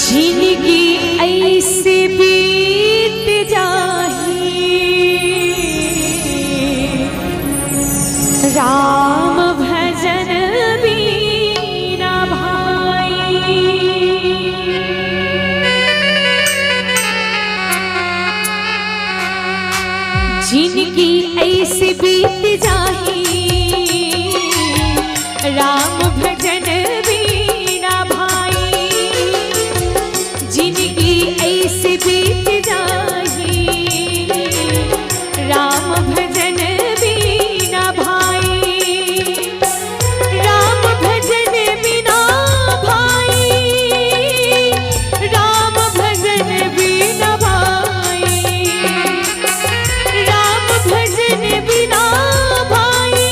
जिंदगी ऐसे बीत जाही राम भजन बीना भाई। जिंदगी ऐसे बीत जाही राम भजन बीना भाई। जिंदगी ऐसे बीत जाही राम भजन बीना भाई। राम भजन बिना भाई, राम भजन बिना भाई, राम भजन बिना भाई,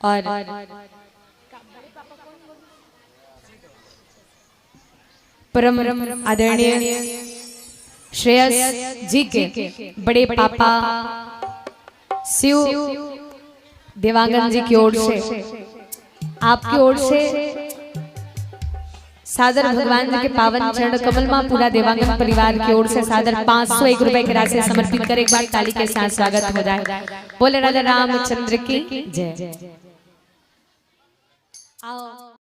और परम आदरणीय श्रेयस जी के बड़े पापा शिव देवांगन जी की ओर से आपकी ओर से सादर भगवान जी के पावन चरण कमल में पूरा देवांगन परिवार की ओर से सादर 501 रुपए की राशि समर्पित कर एक बार ताली के साथ स्वागत हो जाए। बोले राजा रामचंद्र की जय। आओ।